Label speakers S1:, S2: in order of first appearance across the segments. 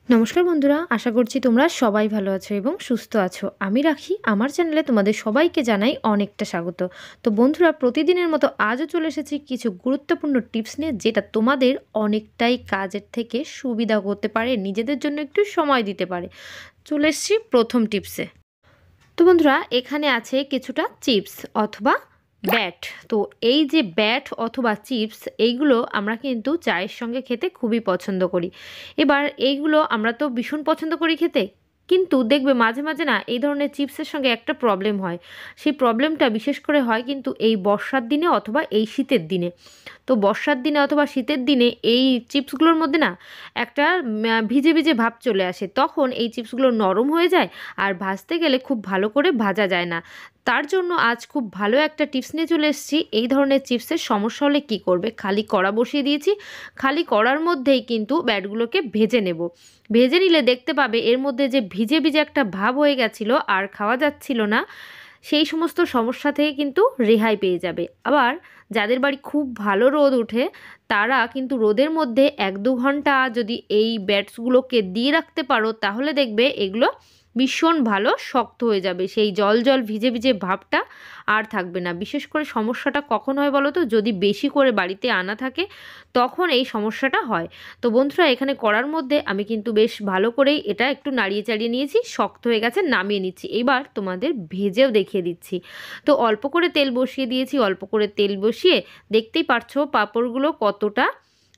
S1: নমস্কার বন্ধুরা, আশা করছি তোমরা সবাই ভালো আছো এবং সুস্থ আছো। আমি রাখি, আমার চ্যানেলে তোমাদের সবাইকে জানাই অনেকটা স্বাগত। তো বন্ধুরা, প্রতিদিনের মতো আজও চলে এসেছি কিছু গুরুত্বপূর্ণ টিপস নিয়ে, যেটা তোমাদের অনেকটাই কাজের থেকে সুবিধা করতে পারে, নিজেদের জন্য একটু সময় দিতে পারে। চলে এসেছি প্রথম টিপসে। তো বন্ধুরা, এখানে আছে কিছুটা চিপস অথবা ব্যাট। তো এই যে ব্যাট অথবা চিপস, এইগুলো আমরা কিন্তু চায়ের সঙ্গে খেতে খুবই পছন্দ করি। এবার এইগুলো আমরা তো ভীষণ পছন্দ করি খেতে, কিন্তু দেখবে মাঝে মাঝে না এই ধরনের চিপসের সঙ্গে একটা প্রবলেম হয়। সেই প্রবলেমটা বিশেষ করে হয় কিন্তু এই বর্ষার দিনে অথবা এই শীতের দিনে। তো বর্ষার দিনে অথবা শীতের দিনে এই চিপসগুলোর মধ্যে না একটা ভিজে ভিজে ভাব চলে আসে, তখন এই চিপসগুলো নরম হয়ে যায় আর ভাজতে গেলে খুব ভালো করে ভাজা যায় না। তার জন্য আজ খুব ভালো একটা টিপস নিয়ে চলে এসেছি। এই ধরনের চিপসের সমস্যা হলে কী করবে, খালি কড়া বসিয়ে দিয়েছি, খালি কড়ার মধ্যেই কিন্তু ব্যাটগুলোকে ভেজে নেব। ভেজে নিলে দেখতে পাবে এর মধ্যে যে ভিজে ভিজে একটা ভাব হয়ে গেছিলো আর খাওয়া যাচ্ছিল না, সেই সমস্ত সমস্যা থেকে কিন্তু রেহাই পেয়ে যাবে। আবার যাদের বাড়ি খুব ভালো রোদ ওঠে, তারা কিন্তু রোদের মধ্যে 1-2 ঘন্টা যদি এই ব্যাটসগুলোকে দিয়ে রাখতে পারো, তাহলে দেখবে এগুলো ভীষণ ভালো শক্ত হয়ে যাবে, সেই জল জল ভিজে ভিজে ভাবটা আর থাকবে না। বিশেষ করে সমস্যাটা কখন হয় বলো তো, যদি বেশি করে বাড়িতে আনা থাকে তখন এই সমস্যাটা হয়। তো বন্ধুরা, এখানে কড়ার মধ্যে আমি কিন্তু বেশ ভালো করেই এটা একটু নাড়িয়ে চাড়িয়ে নিয়েছি, শক্ত হয়ে গেছে, নামিয়ে নিচ্ছি। এবার তোমাদের ভেজেও দেখিয়ে দিচ্ছি। তো অল্প করে তেল বসিয়ে দিয়েছি, অল্প করে তেল বসিয়ে দেখতেই পারছো পাঁপড়গুলো কতটা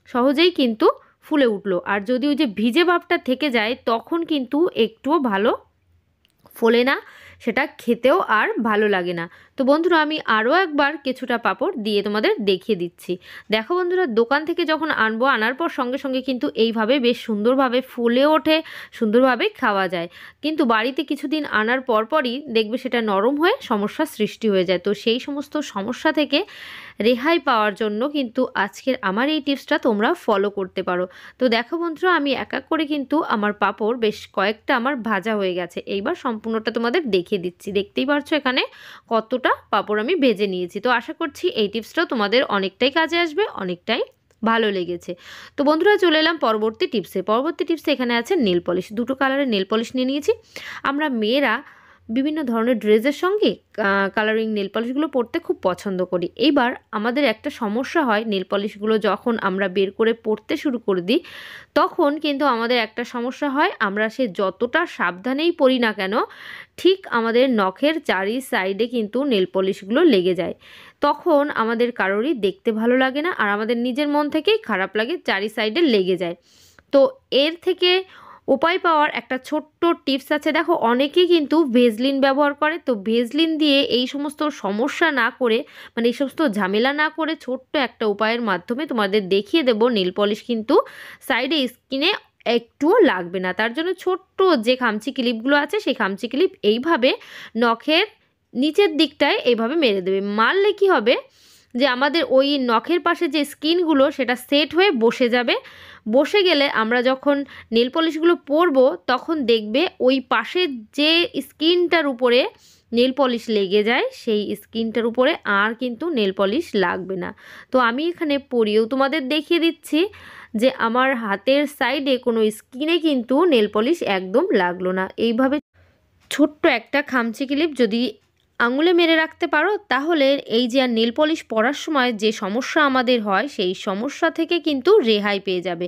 S1: সহজেই কিন্তু ফুলে উঠলো। আর যদি ওই যে ভিজে ভাবটা থেকে যায় তখন কিন্তু একটুও ভালো ফোলে না, সেটা খেতেও আর ভালো লাগে না। তো বন্ধুরা, আমি আরও একবার কিছুটা পাঁপড় দিয়ে তোমাদের দেখিয়ে দিচ্ছি। দেখো বন্ধুরা, দোকান থেকে যখন আনবো, আনার পর সঙ্গে সঙ্গে কিন্তু এইভাবে বেশ সুন্দরভাবে ফুলে ওঠে, সুন্দরভাবে খাওয়া যায়। কিন্তু বাড়িতে কিছুদিন আনার পরপরই দেখবে সেটা নরম হয়ে সমস্যার সৃষ্টি হয়ে যায়। তো সেই সমস্ত সমস্যা থেকে রেহাই পাওয়ার জন্য কিন্তু আজকের আমার এই টিপসটা তোমরা ফলো করতে পারো। তো দেখো বন্ধুরা, আমি এক এক করে কিন্তু আমার পাঁপড় বেশ কয়েকটা আমার ভাজা হয়ে গেছে। এইবার সম্পূর্ণটা তোমাদের দেখিয়ে দিচ্ছি। দেখতেই পারছো এখানে কতটা পাঁপড় আমি ভেজে নিয়েছি। তো আশা করছি এই টিপসটাও তোমাদের অনেকটাই কাজে আসবে, অনেকটাই ভালো লেগেছে। তো বন্ধুরা, চলে এলাম পরবর্তী টিপসে। পরবর্তী টিপসে এখানে আছে নেল পলিশ। দুটো কালারের নেল পলিশ নিয়ে নিয়েছি। আমরা মেয়েরা বিভিন্ন ধরনের ড্রেসের সঙ্গে কালারিং নেল পলিশগুলো পরতে খুব পছন্দ করি। এইবার আমাদের একটা সমস্যা হয়, নেল পলিশগুলো যখন আমরা বের করে পরতে শুরু করে দিই, তখন কিন্তু আমাদের একটা সমস্যা হয়, আমরা সে যতটা সাবধানেই পরি না কেন, ঠিক আমাদের নখের চারি সাইডে কিন্তু নেল পলিশগুলো লেগে যায়। তখন আমাদের কারোরই দেখতে ভালো লাগে না আর আমাদের নিজের মন থেকেই খারাপ লাগে, চারি সাইডে লেগে যায়। তো এর থেকে উপায় পাওয়ার একটা ছোট্ট টিপস আছে। দেখো, অনেকেই কিন্তু ভেজলিন ব্যবহার করে। তো ভেজলিন দিয়ে এই সমস্ত সমস্যা না করে, মানে এই সমস্ত ঝামেলা না করে, ছোট্ট একটা উপায়ের মাধ্যমে তোমাদের দেখিয়ে দেবো নেল পলিশ কিন্তু সাইডে স্কিনে একটুও লাগবে না। তার জন্য ছোট্ট যে খামচি ক্লিপগুলো আছে, সেই খামচি ক্লিপ এইভাবে নখের নিচের দিকটায় এইভাবে মেরে দেবে। মারলে কি হবে, যে আমাদের ওই নখের পাশে যে স্কিনগুলো, সেটা সেট হয়ে বসে যাবে। বসে গেলে আমরা যখন নেল পলিশগুলো পরবো, তখন দেখবে ওই পাশের যে স্কিনটার উপরে নেল পলিশ লেগে যায়, সেই স্কিনটার উপরে আর কিন্তু নেল পলিশ লাগবে না। তো আমি এখানে পরিয়েও তোমাদের দেখিয়ে দিচ্ছি যে আমার হাতের সাইডে কোনো স্কিনে কিন্তু নেল পলিশ একদম লাগলো না। এইভাবে ছোট্ট একটা খামচি ক্লিপ যদি আঙুলে মেরে রাখতে পারো, তাহলে এই যে আর নেল পলিশ পরার সময় যে সমস্যা আমাদের হয়, সেই সমস্যা থেকে কিন্তু রেহাই পেয়ে যাবে।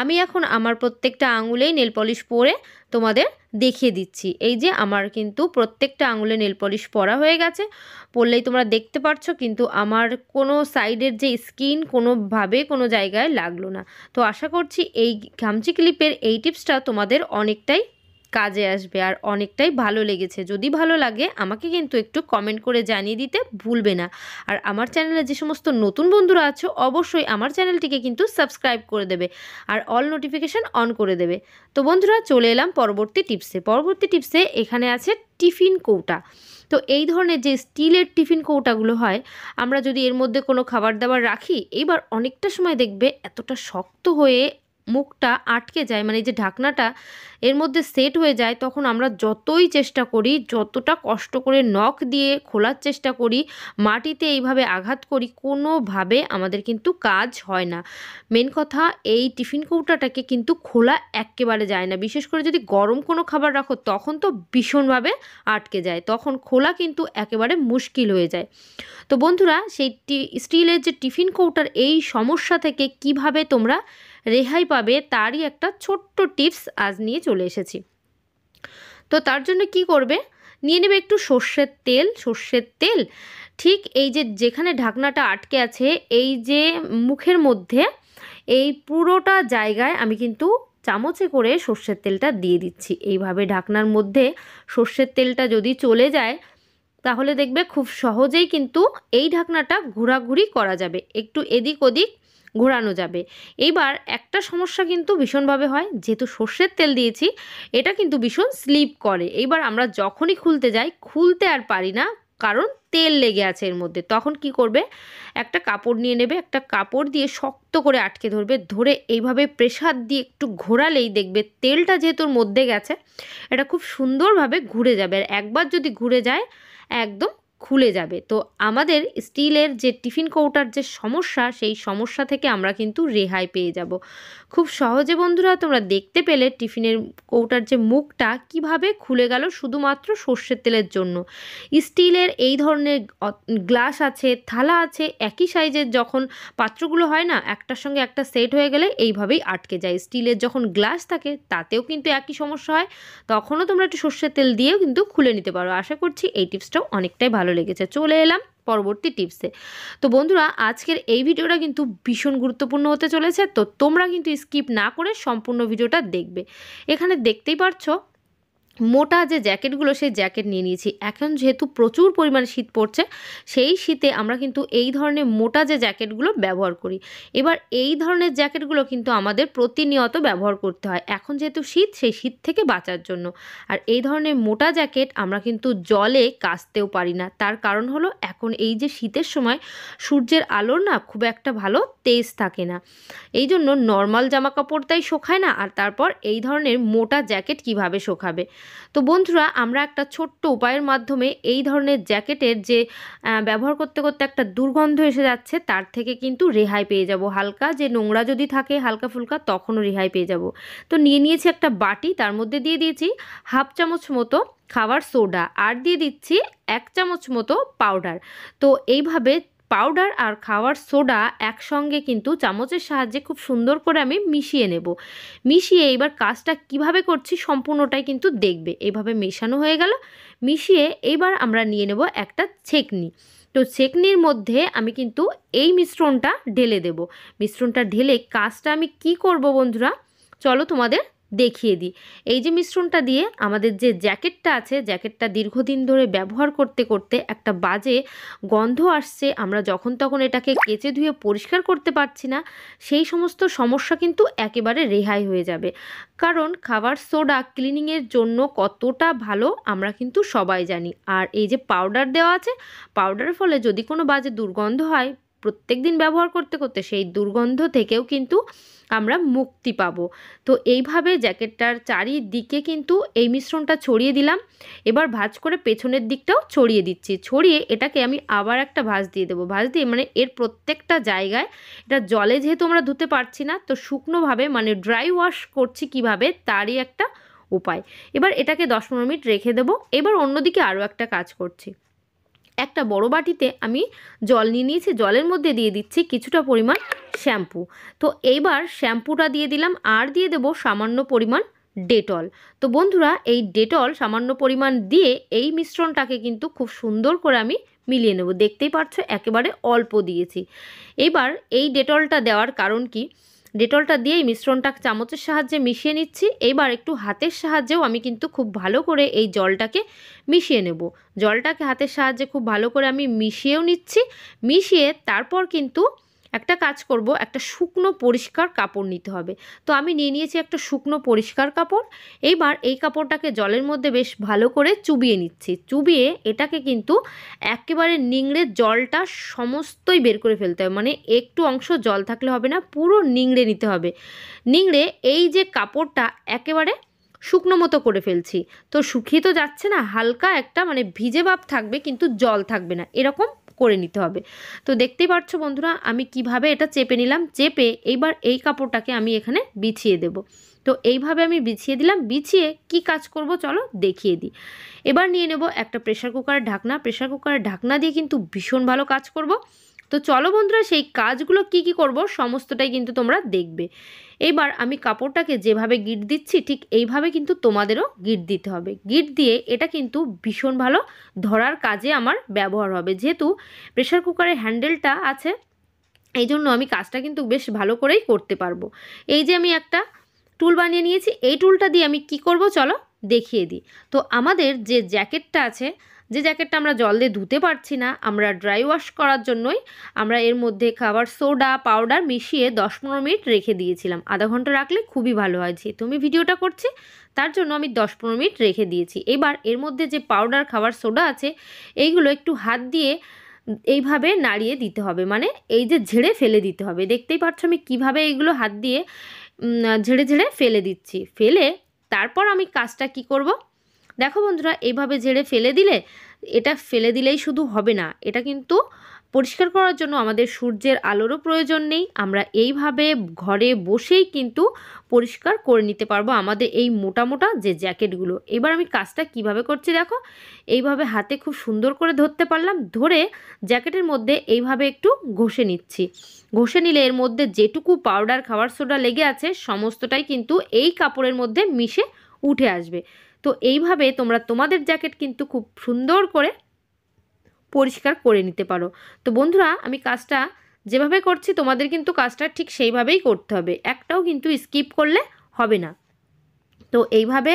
S1: আমি এখন আমার প্রত্যেকটা আঙুলেই নেল পলিশ পরে তোমাদের দেখিয়ে দিচ্ছি। এই যে আমার কিন্তু প্রত্যেকটা আঙুলে নেল পলিশ পরা হয়ে গেছে, পরলেই তোমরা দেখতে পাচ্ছ, কিন্তু আমার কোনো সাইডের যে স্কিন কোনোভাবে কোনো জায়গায় লাগলো না। তো আশা করছি এই খামচি ক্লিপের এই টিপসটা তোমাদের অনেকটাই কাজে আসবে আর অনেকটাই ভালো লেগেছে। যদি ভালো লাগে আমাকে কিন্তু একটু কমেন্ট করে জানিয়ে দিতে ভুলবে না। আর আমার চ্যানেলে যে সমস্ত নতুন বন্ধুরা আছো, অবশ্যই আমার চ্যানেলটিকে কিন্তু সাবস্ক্রাইব করে দেবে আর অল নোটিফিকেশান অন করে দেবে। তো বন্ধুরা, চলে এলাম পরবর্তী টিপসে। পরবর্তী টিপসে এখানে আছে টিফিন কৌটা। তো এই ধরনের যে স্টিলের টিফিন কৌটাগুলো হয়, আমরা যদি এর মধ্যে কোনো খাবার দাবার রাখি, এইবার অনেকটা সময় দেখবে এতটা শক্ত হয়ে মুখটা আটকে যায়, মানে এই যে ঢাকনাটা এর মধ্যে সেট হয়ে যায়, তখন আমরা যতই চেষ্টা করি, যতটা কষ্ট করে নখ দিয়ে খোলার চেষ্টা করি, মাটিতে এইভাবে আঘাত করি, কোনোভাবে আমাদের কিন্তু কাজ হয় না। মেন কথা, এই টিফিন কৌটাটাকে কিন্তু খোলা একেবারে যায় না। বিশেষ করে যদি গরম কোনো খাবার রাখো তখন তো ভীষণভাবে আটকে যায়, তখন খোলা কিন্তু একেবারে মুশকিল হয়ে যায়। তো বন্ধুরা, সেই স্টিলের যে টিফিন কৌটার এই সমস্যা থেকে কিভাবে তোমরা রেহাই পাবে তারই একটা ছোট্ট টিপস আজ নিয়ে চলে এসেছি। তো তার জন্য কি করবে, নিয়ে নেবে একটু সর্ষের তেল ঠিক এই যে যেখানে ঢাকনাটা আটকে আছে এই যে মুখের মধ্যে, এই পুরোটা জায়গায় আমি কিন্তু চামচে করে সর্ষের তেলটা দিয়ে দিচ্ছি। এইভাবে ঢাকনার মধ্যে সর্ষের তেলটা যদি চলে যায় তাহলে দেখবে খুব সহজেই কিন্তু এই ঢাকনাটা ঘোরাঘুরি করা যাবে, একটু এদিক ওদিক ঘোরানো যাবে। এইবার একটা সমস্যা কিন্তু ভীষণভাবে হয়, যেহেতু সর্ষের তেল দিয়েছি এটা কিন্তু ভীষণ স্লিপ করে। এইবার আমরা যখনই খুলতে যাই, খুলতে আর পারি না, কারণ তেল লেগে আছে এর মধ্যে। তখন কি করবে, একটা কাপড় নিয়ে নেবে, একটা কাপড় দিয়ে শক্ত করে আটকে ধরবে, ধরে এইভাবে প্রেসার দিয়ে একটু ঘোরালেই দেখবে তেলটা যেহেতু মধ্যে গেছে এটা খুব সুন্দরভাবে ঘুরে যাবে। আর একবার যদি ঘুরে যায় একদম খুলে যাবে। তো আমাদের স্টিলের যে টিফিন কৌটার যে সমস্যা, সেই সমস্যা থেকে আমরা কিন্তু রেহাই পেয়ে যাব খুব সহজে। বন্ধুরা, তোমরা দেখতে পেলে টিফিনের কৌটার যে মুখটা কিভাবে খুলে গেল শুধুমাত্র সর্ষের তেলের জন্য। স্টিলের এই ধরনের গ্লাস আছে, থালা আছে, একই সাইজের যখন পাত্রগুলো হয় না, একটার সঙ্গে একটা সেট হয়ে গেলে এইভাবেই আটকে যায়। স্টিলের যখন গ্লাস থাকে তাতেও কিন্তু একই সমস্যা হয়, তখনও তোমরা একটু সর্ষের তেল দিয়েও কিন্তু খুলে নিতে পারো। আশা করছি এই টিপসটাও অনেকটাই ভালো লেগেছে। চলে এলাম পরবর্তী টিপসে। তো বন্ধুরা, আজকের এই ভিডিওটা কিন্তু ভীষণ গুরুত্বপূর্ণ হতে চলেছে, তো তোমরা কিন্তু স্কিপ না করে সম্পূর্ণ ভিডিওটা দেখবে। এখানে দেখতেই পারছো মোটা যে জ্যাকেটগুলো, সেই জ্যাকেট নিয়ে নিয়েছি। এখন যেহেতু প্রচুর পরিমাণে শীত পড়ছে, সেই শীতে আমরা কিন্তু এই ধরনের মোটা যে জ্যাকেটগুলো ব্যবহার করি। এবার এই ধরনের জ্যাকেটগুলো কিন্তু আমাদের প্রতিনিয়ত ব্যবহার করতে হয়, এখন যেহেতু শীত, সেই শীত থেকে বাঁচার জন্য। আর এই ধরনের মোটা জ্যাকেট আমরা কিন্তু জলে কাচতেও পারি না, তার কারণ হলো এখন এই যে শীতের সময় সূর্যের আলোর না খুব একটা ভালো তেজ থাকে না, এই জন্য নর্মাল জামা কাপড় তাই শোকায় না, আর তারপর এই ধরনের মোটা জ্যাকেট কিভাবে শোকাবে। তো বন্ধুরা, আমরা একটা ছোট্ট উপায়ের মাধ্যমে এই ধরনের জ্যাকেটের যে ব্যবহার করতে করতে একটা দুর্গন্ধ এসে যাচ্ছে তার থেকে কিন্তু রেহাই পেয়ে যাব। হালকা যে নোংরা যদি থাকে হালকা ফুলকা, তখনও রেহাই পেয়ে যাব। তো নিয়ে নিয়েছি একটা বাটি, তার মধ্যে দিয়ে দিয়েছি হাফ চামচ মতো খাবার সোডা, আর দিয়ে দিচ্ছি 1 চামচ মতো পাউডার। তো এইভাবে পাউডার আর খাওয়ার সোডা একসঙ্গে কিন্তু চামচের সাহায্যে খুব সুন্দর করে আমি মিশিয়ে নেব। মিশিয়ে এবার কাজটা কিভাবে করছি সম্পূর্ণটাই কিন্তু দেখবে। এইভাবে মেশানো হয়ে গেল, মিশিয়ে এইবার আমরা নিয়ে নেব একটা ছেঁকনি। তো ছেঁকনির মধ্যে আমি কিন্তু এই মিশ্রণটা ঢেলে দেব। মিশ্রণটা ঢেলে কাজটা আমি কি করব বন্ধুরা, চলো তোমাদের দেখিয়ে দিই। এই যে মিশ্রণটা দিয়ে আমাদের যে জ্যাকেটটা আছে, জ্যাকেটটা দীর্ঘদিন ধরে ব্যবহার করতে করতে একটা বাজে গন্ধ আসছে, আমরা যখন তখন এটাকে কেচে ধুয়ে পরিষ্কার করতে পারছি না, সেই সমস্ত সমস্যা কিন্তু একেবারে রেহাই হয়ে যাবে। কারণ খাবার সোডা ক্লিনিংয়ের জন্য কতটা ভালো আমরা কিন্তু সবাই জানি। আর এই যে পাউডার দেওয়া আছে, পাউডারের ফলে যদি কোনো বাজে দুর্গন্ধ হয় প্রত্যেক দিন ব্যবহার করতে করতে, সেই দুর্গন্ধ থেকেও কিন্তু আমরা মুক্তি পাবো। তো এইভাবে জ্যাকেটটার চারিদিকে কিন্তু এই মিশ্রণটা ছড়িয়ে দিলাম। এবার ভাঁজ করে পেছনের দিকটাও ছড়িয়ে দিচ্ছি। ছড়িয়ে এটাকে আমি আবার একটা ভাঁজ দিয়ে দেবো। ভাঁজ দিয়ে মানে এর প্রত্যেকটা জায়গায়, এটা জলে যেহেতু আমরা ধুতে পারছি না, তো শুকনোভাবে মানে ড্রাই ওয়াশ করছি কিভাবে তারই একটা উপায়। এবার এটাকে 10-15 মিনিট রেখে দেবো। এবার অন্যদিকে আরও একটা কাজ করছি। একটা বড় বাটিতে আমি জল নিয়ে নিয়েছি, জলের মধ্যে দিয়ে দিচ্ছি কিছুটা পরিমাণ শ্যাম্পু। তো এইবার শ্যাম্পুটা দিয়ে দিলাম, আর দিয়ে দেবো সামান্য পরিমাণ ডেটল। তো বন্ধুরা, এই ডেটল সামান্য পরিমাণ দিয়ে এই মিশ্রণটাকে কিন্তু খুব সুন্দর করে আমি মিলিয়ে নেব। দেখতেই পাচ্ছ একেবারে অল্প দিয়েছি। এবার এই ডেটলটা দেওয়ার কারণ কি, ডেটলটা দিয়ে এই মিশ্রণটা চামচের সাহায্যে মিশিয়ে নিচ্ছি। এইবার একটু হাতের সাহায্যেও আমি কিন্তু খুব ভালো করে এই জলটাকে মিশিয়ে নেব। জলটাকে হাতের সাহায্যে খুব ভালো করে আমি মিশিয়েও নিচ্ছি। মিশিয়ে তারপর কিন্তু একটা কাজ করব, একটা শুকনো পরিষ্কার কাপড় নিতে হবে। তো আমি নিয়ে নিয়েছি একটা শুকনো পরিষ্কার কাপড়। এইবার এই কাপড়টাকে জলের মধ্যে বেশ ভালো করে চুবিয়ে নিচ্ছি। চুবিয়ে এটাকে কিন্তু একেবারে নিংড়ে জলটা সমস্তই বের করে ফেলতে হবে, মানে একটু অংশ জল থাকলে হবে না, পুরো নিংড়ে নিতে হবে। নিংড়ে এই যে কাপড়টা একেবারে শুকনো মতো করে ফেলছি। তো শুকিয়ে তো যাচ্ছে না, হালকা একটা মানে ভিজে ভাব থাকবে কিন্তু জল থাকবে না, এরকম করে নিতে হবে। তো দেখতেই পাচ্ছ বন্ধুরা আমি কিভাবে এটা চেপে নিলাম। চেপে এইবার এই কাপড়টাকে আমি এখানে বিছিয়ে দেব। তো এইভাবে আমি বিছিয়ে দিলাম। বিছিয়ে কি কাজ করব চলো দেখিয়ে দিই। এবার নিয়ে নেব একটা প্রেসার কুকারের ঢাকনা। প্রেসার কুকারের ঢাকনা দিয়ে কিন্তু ভীষণ ভালো কাজ করব। তো চলো বন্ধুরা সেই কাজগুলো কি কি করব সমস্তটাই কিন্তু তোমরা দেখবে। এবার আমি কাপড়টাকে যেভাবে গিঁট দিচ্ছি ঠিক এইভাবে কিন্তু তোমাদেরও গিঁট দিতে হবে। গিঁট দিয়ে এটা কিন্তু ভীষণ ভালো ধরার কাজে আমার ব্যবহার হবে। যেহেতু প্রেসার কুকারের হ্যান্ডেলটা আছে এই জন্য আমি কাজটা কিন্তু বেশ ভালো করেই করতে পারবো। এই যে আমি একটা টুল বানিয়ে নিয়েছি, এই টুলটা দিয়ে আমি কি করব চলো দেখিয়ে দিই। তো আমাদের যে জ্যাকেটটা আছে, যে জ্যাকেটটা আমরা জল দিয়ে ধুতে পারছি না, আমরা ড্রাই ওয়াশ করার জন্যই আমরা এর মধ্যে খাবার সোডা পাউডার মিশিয়ে 10-15 মিনিট রেখে দিয়েছিলাম। আধা ঘন্টা রাখলে খুবই ভালো হয়। যেহেতু আমি ভিডিওটা করছি তার জন্য আমি 10-15 মিনিট রেখে দিয়েছি। এবার এর মধ্যে যে পাউডার খাবার সোডা আছে এইগুলো একটু হাত দিয়ে এইভাবে নাড়িয়ে দিতে হবে, মানে এই যে ঝেড়ে ফেলে দিতে হবে। দেখতেই পাচ্ছ আমি কিভাবে এইগুলো হাত দিয়ে ঝেড়ে ঝেড়ে ফেলে দিচ্ছি। ফেলে তারপর আমি কাজটা কি করব দেখো বন্ধুরা, এইভাবে ঝেড়ে ফেলে দিলে, এটা ফেলে দিলেই শুধু হবে না, এটা কিন্তু পরিষ্কার করার জন্য আমাদের সূর্যের আলোরও প্রয়োজন নেই। আমরা এইভাবে ঘরে বসেই কিন্তু পরিষ্কার করে নিতে পারবো আমাদের এই মোটা মোটা যে জ্যাকেটগুলো। এবার আমি কাজটা কিভাবে করছি দেখো, এইভাবে হাতে খুব সুন্দর করে ধরতে পারলাম। ধরে জ্যাকেটের মধ্যে এইভাবে একটু ঘষে নিচ্ছি। ঘষে নিলে এর মধ্যে যেটুকু পাউডার খাবার সোডা লেগে আছে সমস্তটাই কিন্তু এই কাপড়ের মধ্যে মিশে উঠে আসবে। তো এইভাবে তোমরা তোমাদের জ্যাকেট কিন্তু খুব সুন্দর করে পরিষ্কার করে নিতে পারো। তো বন্ধুরা আমি কাজটা যেভাবে করছি তোমাদের কিন্তু কাজটা ঠিক সেইভাবেই করতে হবে, একটাও কিন্তু স্কিপ করলে হবে না। তো এইভাবে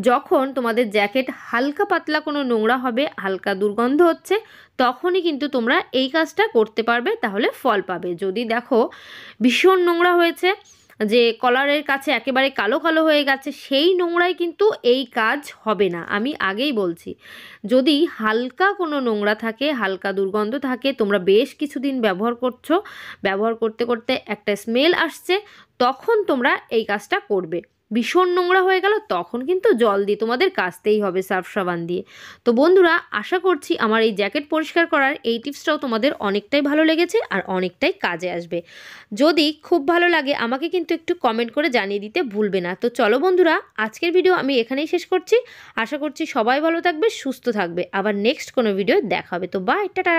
S1: যখন তোমাদের জ্যাকেট হালকা পাতলা কোনো নোংরা হবে, হালকা দুর্গন্ধ হচ্ছে, তখনই কিন্তু তোমরা এই কাজটা করতে পারবে, তাহলে ফল পাবে। যদি দেখো ভীষণ নোংরা হয়েছে, যে কলারের কাছে একেবারে কালো কালো হয়ে গেছে, সেই নোংরায় কিন্তু এই কাজ হবে না। আমি আগেই বলছি, যদি হালকা কোনো নোংরা থাকে, হালকা দুর্গন্ধ থাকে, তোমরা বেশ কিছুদিন ব্যবহার করছো, ব্যবহার করতে করতে একটা স্মেল আসছে, তখন তোমরা এই কাজটা করবে। ভীষণ নোংরা হয়ে গেল তখন কিন্তু জল দিয়ে তোমাদের কাচতেই হবে, সার্ফ সাবান দিয়ে। তো বন্ধুরা আশা করছি আমার এই জ্যাকেট পরিষ্কার করার এই টিপসটাও তোমাদের অনেকটাই ভালো লেগেছে আর অনেকটাই কাজে আসবে। যদি খুব ভালো লাগে আমাকে কিন্তু একটু কমেন্ট করে জানিয়ে দিতে ভুলবে না। তো চলো বন্ধুরা আজকের ভিডিও আমি এখানেই শেষ করছি। আশা করছি সবাই ভালো থাকবে, সুস্থ থাকবে। আবার নেক্সট কোনো ভিডিও দেখা হবে। তো বাই, টাটা।